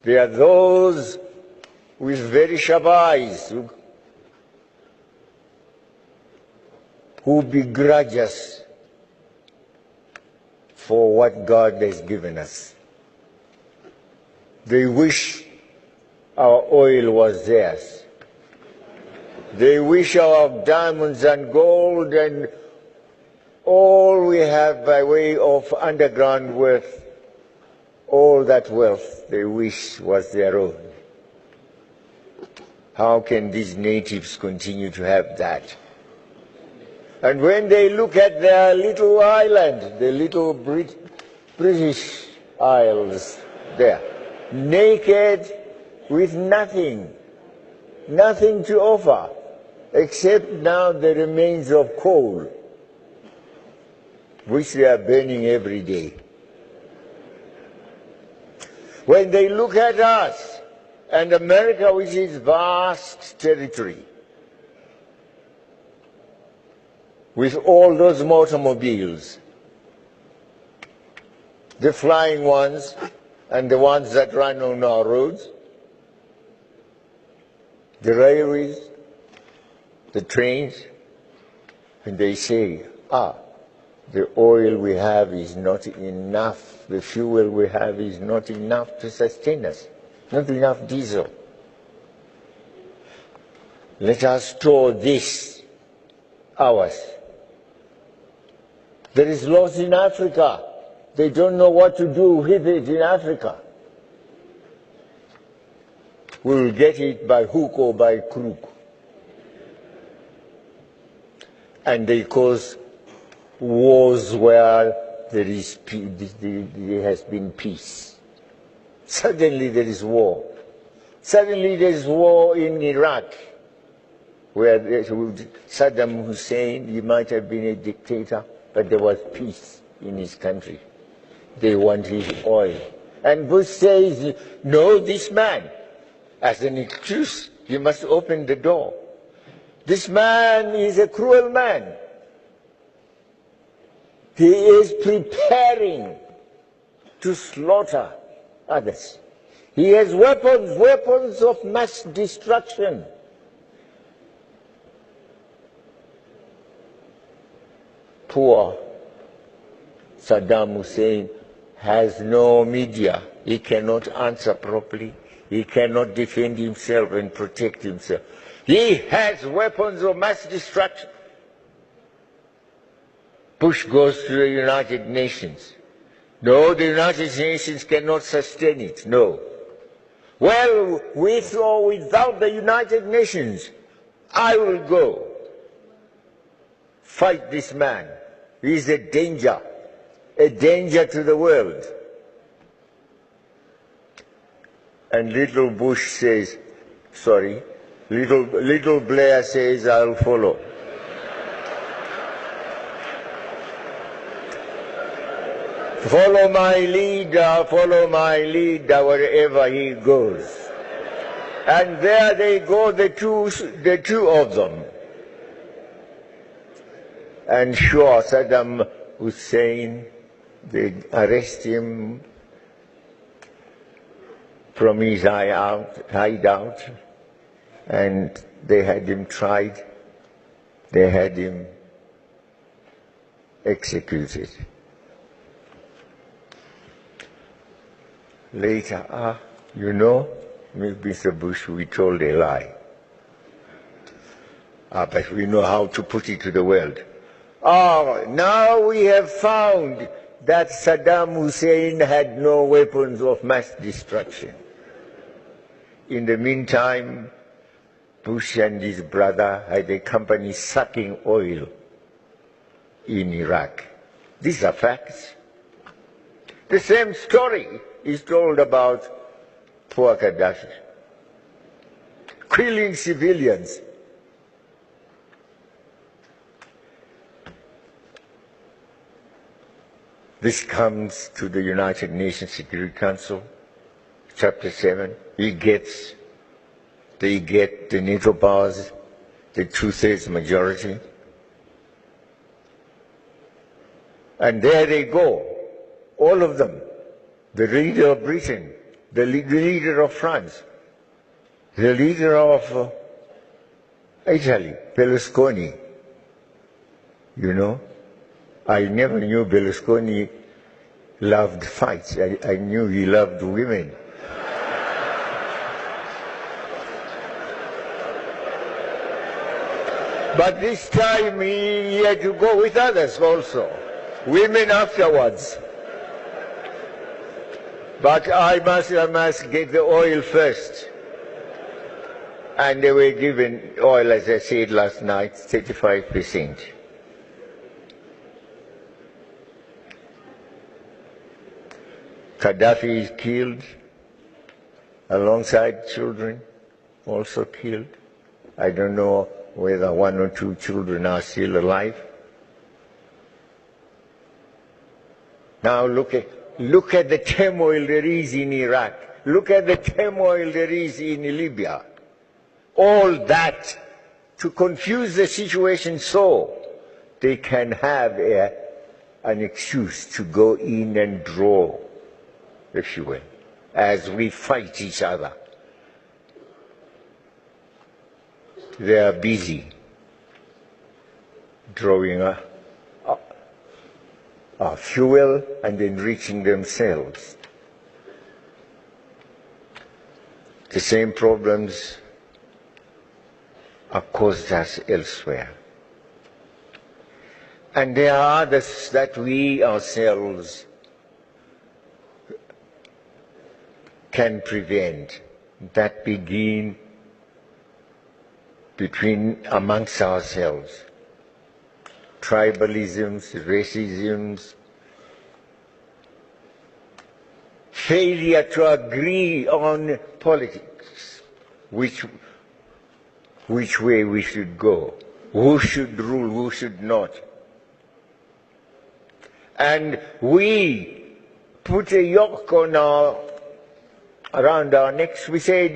There are those with very sharp eyes who begrudge us for what God has given us. They wish our oil was theirs. They wish our diamonds and gold and all we have by way of underground wealth, all that wealth they wish was their own. How can these natives continue to have that? And when they look at their little island, the little British Isles there, naked with nothing to offer, except now the remains of coal, which they are burning every day. When they look at us and America, which is vast territory, with all those automobiles, the flying ones and the ones that run on our roads, the railways, the trains, and they say, the oil we have is not enough, the fuel we have is not enough to sustain us, not enough diesel. Let us store this, ours. There is loss in Africa. They don't know what to do with it in Africa. We will get it by hook or by crook. And they cause wars where there has been peace. Suddenly there is war. Suddenly there is war in Iraq, where Saddam Hussein, he might have been a dictator, but there was peace in his country. They want his oil. And Bush says, no, this man, as an excuse, you must open the door. This man is a cruel man. He is preparing to slaughter others. He has weapons of mass destruction. Poor Saddam Hussein has no media. He cannot answer properly. He cannot defend himself and protect himself. He has weapons of mass destruction. Bush goes to the United Nations. No, the United Nations cannot sustain it. No. Well, with or without the United Nations, I will go fight this man. He is a danger to the world. And little Bush says, sorry, little Blair says, I'll follow. Follow my leader wherever he goes. And there they go, the two of them. And sure, Saddam Hussein, they arrest him from his hideout, and they had him tried, they had him executed. Later, you know, Mr. Bush, we told a lie. But we know how to put it to the world. Now we have found that Saddam Hussein had no weapons of mass destruction. In the meantime, Bush and his brother had a company sucking oil in Iraq. These are facts. The same story is told about poor Gaddafi, killing civilians. This comes to the United Nations Security Council, Chapter 7. They get the NATO powers, the 2/3 majority. And there they go, all of them. The leader of Britain, the leader of France, the leader of Italy, Berlusconi. You know, I never knew Berlusconi loved fights. I knew he loved women. But this time he had to go with others also, women afterwards. But I must get the oil first. And they were given oil, as I said last night, 35%. Gaddafi is killed, alongside children, also killed. I don't know whether 1 or 2 children are still alive. Now look at the turmoil there is in Iraq. Look at the turmoil there is in Libya. All that to confuse the situation so they can have an excuse to go in and draw, if you will, as we fight each other. They are busy drawing fuel and enriching themselves. The same problems are caused us elsewhere. And there are others that we ourselves can prevent, that begin amongst ourselves. Tribalisms, racisms, failure to agree on politics, which way we should go, who should rule, who should not. And we put a yoke on around our necks. We say,